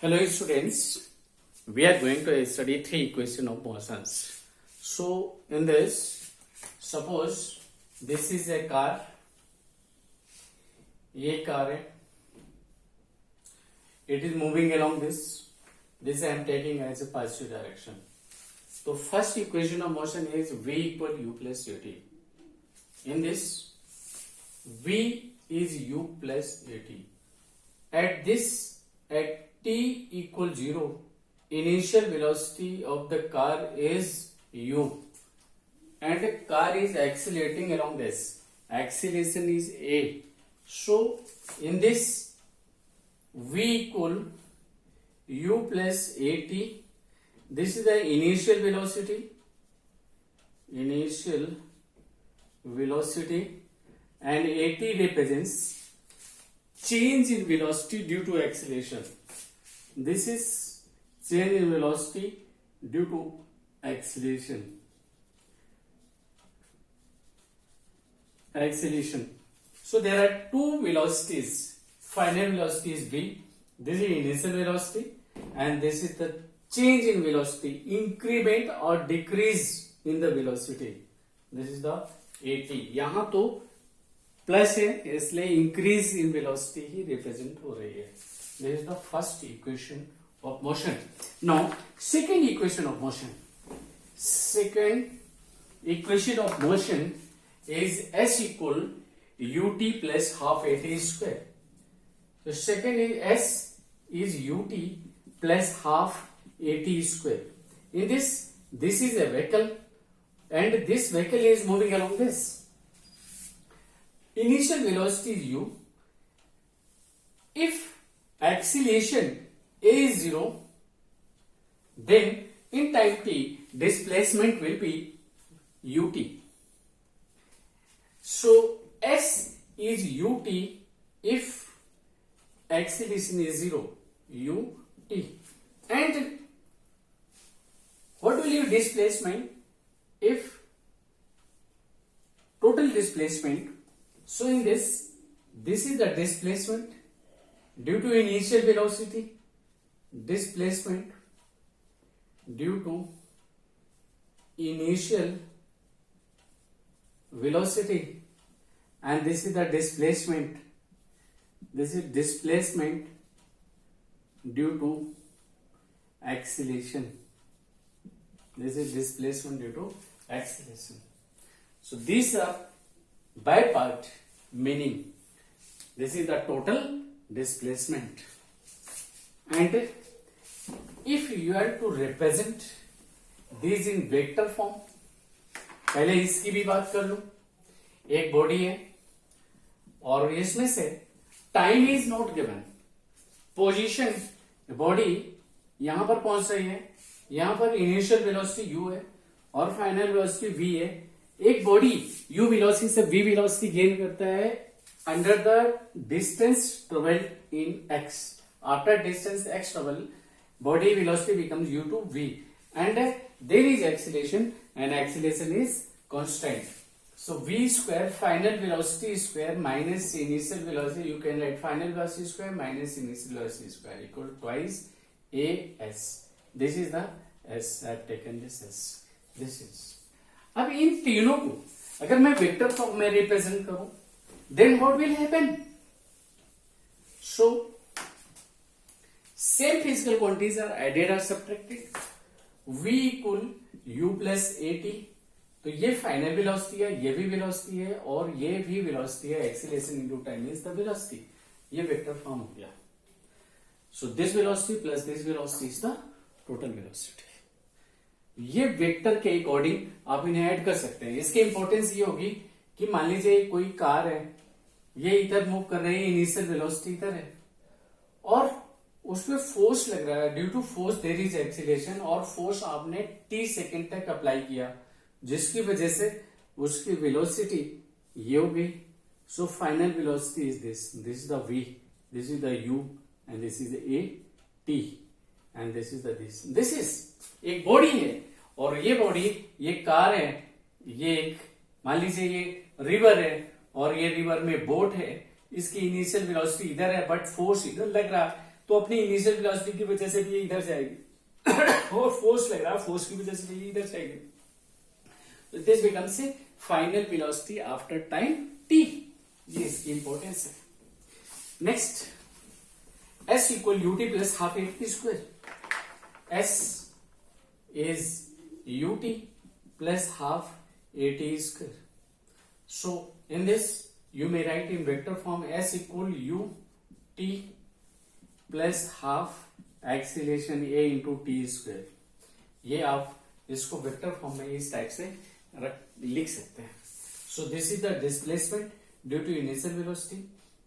Hello students, we are going to study three equations of motions. So in this, suppose this is a car, ये car है, it is moving along this I am taking as a positive direction. So first equation of motion is V equal U plus Ut. In this, V is U plus Ut. At t equal 0, initial velocity of the car is u and the car is accelerating along this. Acceleration is a. So in this, v equal u plus at. This is the initial velocity and at represents change in velocity due to acceleration. This is change in velocity due to acceleration. So there are two velocities. Final velocity is v. This is initial velocity, and this is the change in velocity, increment or decrease in the velocity. This is the at. यहाँ तो plus है, इसलिए increase in velocity ही represent हो रही है. This is the first equation of motion. Now second equation of motion. Second equation of motion is S equal ut plus half at square. तो second is S is ut plus half at square. In this is a vehicle and this vehicle is moving along this. Initial velocity is u. If acceleration a is 0, then in time t displacement will be ut. So s is ut if acceleration is 0, ut. And what will be displacement if total displacement? So in this is the displacement due to initial velocity, displacement due to initial velocity, and this is the displacement. This is displacement due to acceleration. This is displacement due to acceleration. So these are by part meaning. This is the total displacement. And if you are to represent these in vector form, पहले इसकी भी बात कर लूं. एक body है और इसमें से time is not given. Position body यहां पर पहुंच रही है, यहां पर इनिशियल वेलोसिटी u है और फाइनल वेलोसिटी v है. एक बॉडी u वेलोसिटी से v वेलोसिटी गेन करता है under the distance travelled in x. After distance x travel, body velocity becomes u to v and there is acceleration and acceleration is constant. So v square final velocity square minus initial velocity, you can write final velocity square minus initial velocity square equal to twice as. This is the s. I have taken this s. This is. अब इन तीनों को अगर मैं vector form में represent करूं, then what will happen? So same physical quantities are added or subtracted. v equal u plus at. तो ये final velocity है, ये भी वेलोसिटी है और ये भी वेलोसिटी है. Acceleration into time is the velocity. ये वेक्टर फॉर्म हो गया. So this velocity plus this velocity is the total velocity. ये वेक्टर के अकॉर्डिंग आप इन्हें ऐड कर सकते हैं. इसकी इंपॉर्टेंस ये होगी कि मान लीजिए कोई कार है, ये इधर मूव कर रही है, इनिशियल वेलोसिटी इधर है और उसमें फोर्स लग रहा है. Due to force there is acceleration और फोर्स आपने t सेकेंड तक अप्लाई किया, जिसकी वजह से उसकी वेलोसिटी ये हो गई. So final velocity is this is the v, this is the u and this is a t and this is the this is एक बॉडी है और ये बॉडी, ये कार है, ये एक मान लीजिए ये रिवर है और ये रिवर में बोट है. इसकी इनिशियल वेलोसिटी इधर है बट फोर्स इधर लग रहा है. तो अपनी इनिशियल वेलोसिटी की वजह से भी ये इधर जाएगी और फोर्स लग रहा है, फोर्स की वजह से भी इधर जाएगी। तो this becomes A final velocity after time t। ये इसकी इंपॉर्टेंस है। Next, s equal ut plus half A T square. s is ut plus half at square. So in this you may write in vector form s equal ut plus half acceleration a into t square। ये आप इसको vector form में इस type से लिख सकते हैं। So this is the displacement due to initial velocity.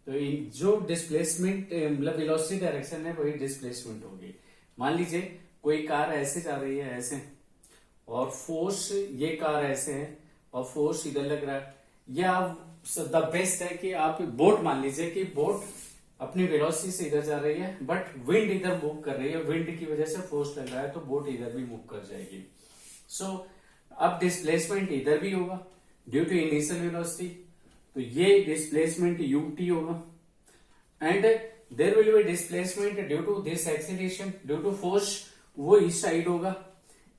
तो जो डिस्प्लेसमेंट मतलब वेलोसिटी डायरेक्शन है वही डिस्प्लेसमेंट होगी। मान लीजिए कोई कार ऐसे जा रही है ऐसे, और फोर्स ये कार ऐसे है और फोर्स इधर लग रहा है, या द बेस्ट है कि आप बोट मान लीजिए कि बोट अपनी वेलोसिटी से इधर जा रही है बट विंड इधर मूव कर रही है, विंड की वजह से फोर्स लग रहा है तो बोट इधर भी मूव कर जाएगी। सो अब डिस्प्लेसमेंट इधर भी होगा ड्यू टू इनिशियल वेलोसिटी, तो ये डिस्प्लेसमेंट ut होगा and there will be displacement due to this acceleration due to force, वो इस साइड होगा।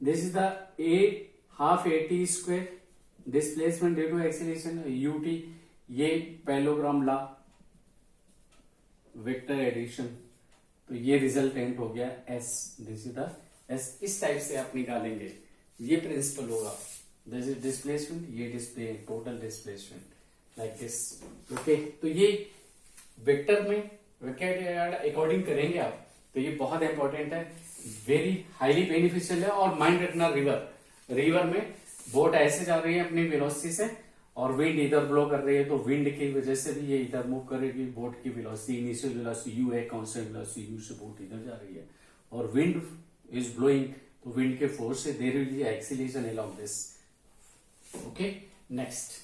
This is the a half at square displacement due to acceleration ut। ये parallelogram law vector addition, तो ये resultant हो गया s। This is the s। इस type से आप निकालेंगे, ये प्रिंसिपल होगा। दिस इज डिस्प्लेसमेंट, ये display total displacement like this. Okay, तो ये वेक्टर में अकॉर्डिंग करेंगे आप, तो ये बहुत इंपॉर्टेंट है, वेरी हाईली बेनिफिशियल है। और माइंड रखना रिवर में बोट ऐसे जा रही है अपनी वेलोसिटी से और विंड इधर ब्लो कर रही है, तो विंड की वजह से भी ये इधर मूव करेगी। बोट की वेलोसिटी इनिशियल वेलोसिटी u है, कांस्टेंट वेलोसिटी u से बोट इधर जा रही है और विंड इज ब्लोइंग, तो विंड के फोर्स से there will be acceleration along this. Okay, next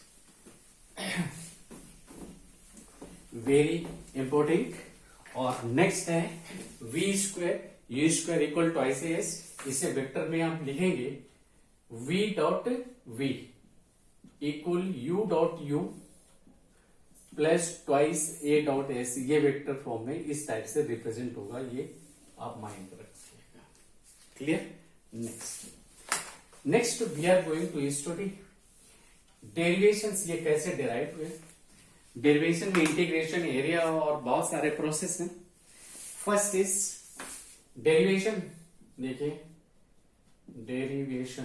very important. और नेक्स्ट है v square u square equal to ऐसे एस। इसे वेक्टर में आप लिखेंगे v dot v equal u dot u plus twice a dot s। ये vector form में इस टाइप से रिप्रेजेंट होगा, ये आप माइंड रखिएगा। Clear? Next we are going to study derivations. ये कैसे डिराइव हुए, डेरिवेशन में इंटीग्रेशन, एरिया और बहुत सारे प्रोसेस हैं। First is derivation. देखिए डेरिवेशन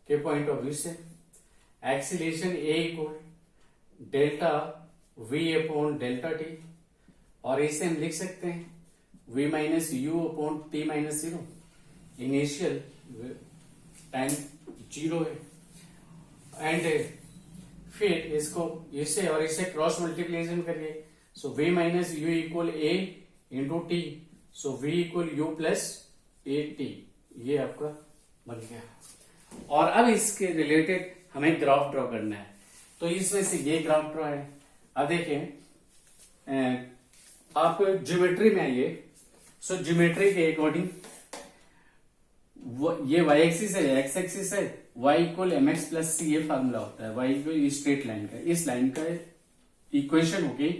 के पॉइंट ऑफ व्यू से acceleration a equal delta v upon delta t, और इसे हम लिख सकते हैं v minus u upon t minus zero. Initial time zero है एंड फिर इसको इसे और इसे क्रॉस मल्टीप्लिकेशन करिए। सो v minus u equal a into T, so v equal u plus A T. ये आपका बन गया। और अब इसके रिलेटेड हमें ग्राफ ड्रॉ करना है, तो इसमें से ये ग्राफ ड्रॉ है। अब देखें आप ज्योमेट्री में आइए। सो ज्योमेट्री के अकॉर्डिंग ये y एक्सिस है, x एक्सिस है, y equal M X plus C, ये फार्मूला होता है। y इक्वल स्ट्रेट लाइन का, इस लाइन का इक्वेशन होगी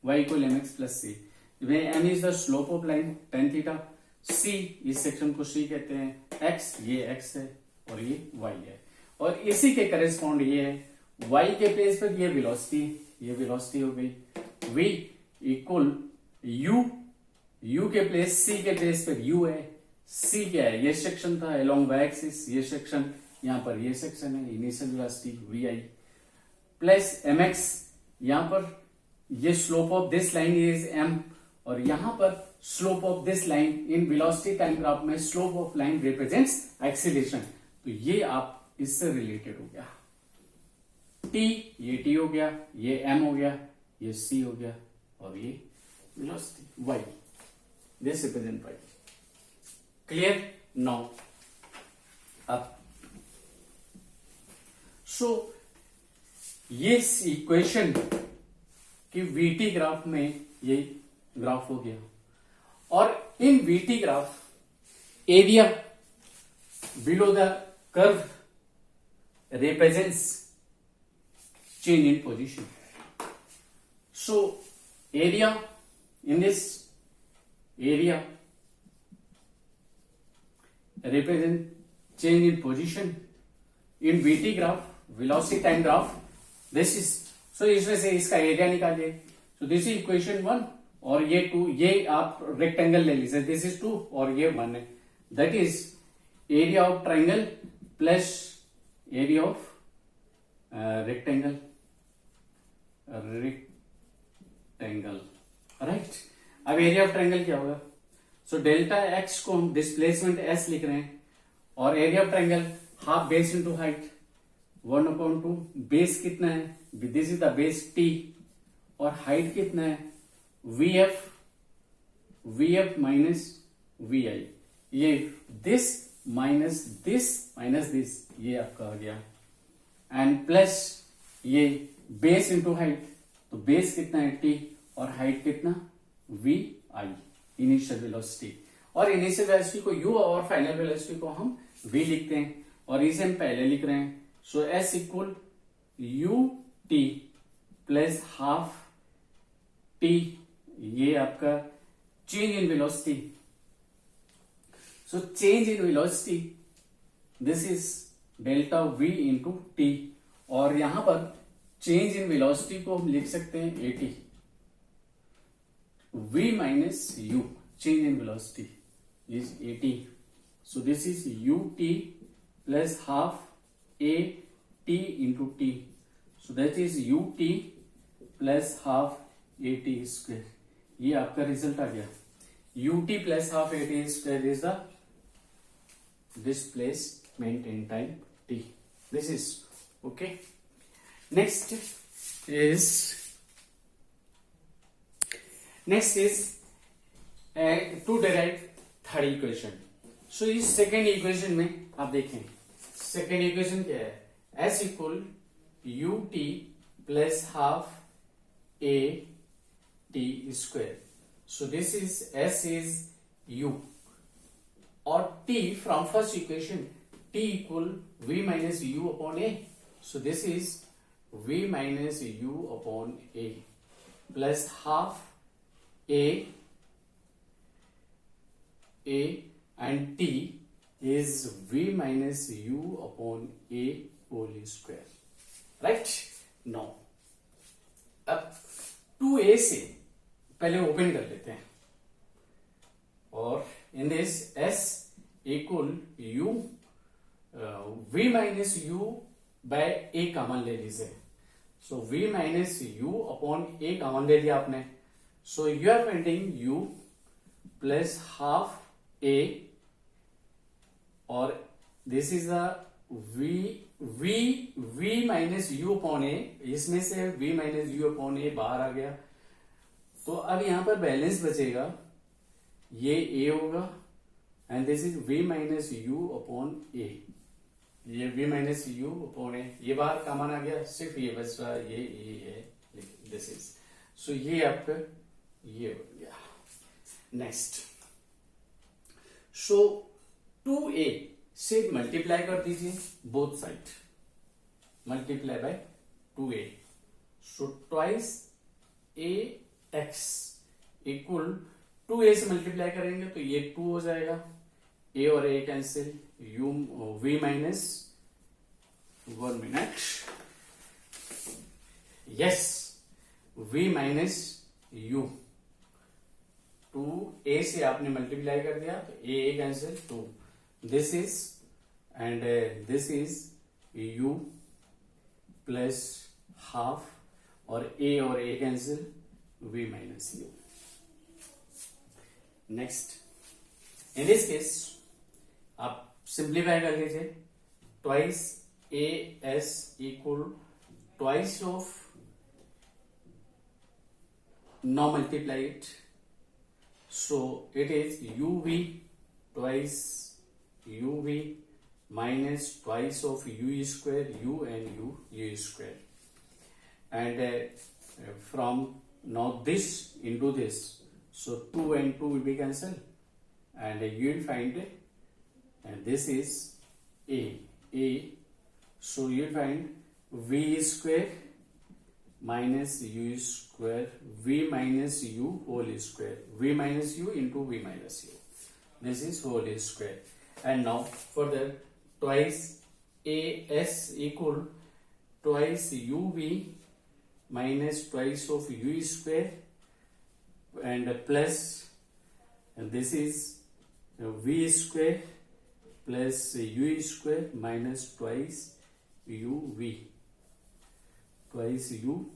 y equal M X plus C. m is the slope of line tan theta, c इस सेक्शन को c कहते हैं, x ये x है और ये y है, और इसी के करेस्पॉन्ड ये है y के प्लेस पर ये वेलोसिटी हो गई। v इक्वल u के प्लेस c के प्लेस पर u है, c क्या है, ये सेक्शन था अलोंग y एक्सिस, ये सेक्शन यहां पर ये सेक्शन है, initial velocity vi plus mx, यहां पर ये slope of this line is m, और यहां पर slope of this line in velocity time graph में slope of line represents acceleration. तो ये आप इससे रिलेटेड हो गया। t ये t हो गया, ये m हो गया, ये c हो गया, और ये velocity y, this represent y। Clear? Now अब सो ये इक्वेशन कि vt ग्राफ में ये ग्राफ हो गया, और इन vt graph area below the curve represents change in position. So area in this area represent change in position in VT graph, velocity time graph. This is, so इसमें से इसका area निकालिए. So this is equation 1 और ये 2, ये आप rectangle ले लीजिए. This is 2 और ये 1 है. That is area of triangle plus area of rectangle. Right. अब एरिया ऑफ ट्रायंगल क्या होगा? सो डेल्टा एक्स को हम डिस्प्लेसमेंट एस लिख रहे हैं और area of triangle half base into height 1/2. Base कितना है? This is the base T और हाइट कितना है? V F minus V I. ये दिस माइनस दिस ये आपका आ गया एंड प्लस ये बेस इंटू हाइट. तो बेस कितना है? टी और हाइट कितना? V I. इनिशियल वेलोसिटी और इनिशियल वेलोसिटी को यू और फाइनल वेलोसिटी को हम वी लिखते हैं और इसे हम पहले लिख रहे हैं. So S equal U T plus half T. ये आपका change in velocity. So change in velocity this is delta V into T और यहां पर चेंज इन वेलोसिटी को हम लिख सकते हैं eighty. v minus u, change in velocity is at. So this is ut plus half a t into t. So that is ut plus half at square. ये आपका रिजल्ट आ गया. ut plus half at square is the displacement in time t. This is okay. Next is to derive third equation. So इस second equation में आप देखें, second equation क्या है? s equal U T plus half A T square. So this is s is u और t from first equation t equal v minus u upon a. So this is v minus u upon a plus half a and t is v minus u upon a whole square. Right? Now अब 2a से पहले open कर लेते हैं और in this s equal u v minus u by a common ले लीजिए. So v minus u upon a common ले लिया आपने. So you are finding u plus half a or this is a v minus u upon a. इसमें से v minus u upon a बाहर आ गया. तो अब यहां पर बैलेंस बचेगा, ये a होगा and this is v minus u upon a. ये v minus u upon a ये बाहर कॉमन आ गया, सिर्फ ये बच रहा, ये a है. दिस इज सो ये आपका ये हो गया. नेक्स्ट, सो 2a से मल्टीप्लाई कर दीजिए both side, multiply by 2a. So twice a x equal 2a से मल्टीप्लाई करेंगे तो ये 2 हो जाएगा. a और a cancel, u v minus 1 minute, yes v minus u. 2a से आपने मल्टीप्लाई कर दिया तो a cancel 2. This is and this is u plus half और a cancel v minus u. Next, in this case आप simplify कर लीजिए. Twice a s equal twice of, now multiply it. So it is uv twice uv minus twice of u square, u and u square, and from now this into this, so 2 and 2 will be cancelled and you will find and this is a. So you will find v square minus u square square v minus u whole square. V minus u into v minus u. This is whole square. And now further twice as equal twice uv minus twice of u square and plus, and this is v square plus u square minus twice uv, twice uv.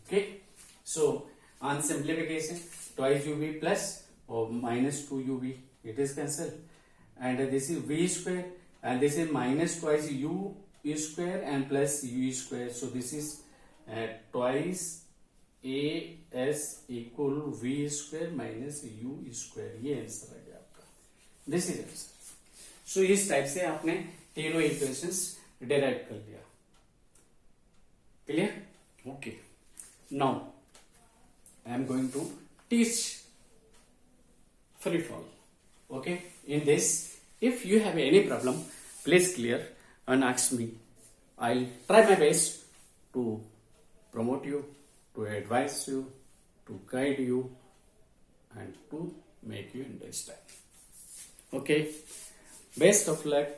Okay, so on simplification twice uv plus or minus 2 uv, it is cancelled, and this is v square and this is minus twice u square and plus u square. So this is twice as equal v square minus u square. ये answer आ गया आपका. This is answer. सो इस type से आपने तीनों equations derive कर लिया. Clear? Okay. Now I am going to teach free fall. Okay, in this if you have any problem please clear and ask me. I'll try my best to promote you, to advise you, to guide you and to make you understand. Okay, best of luck.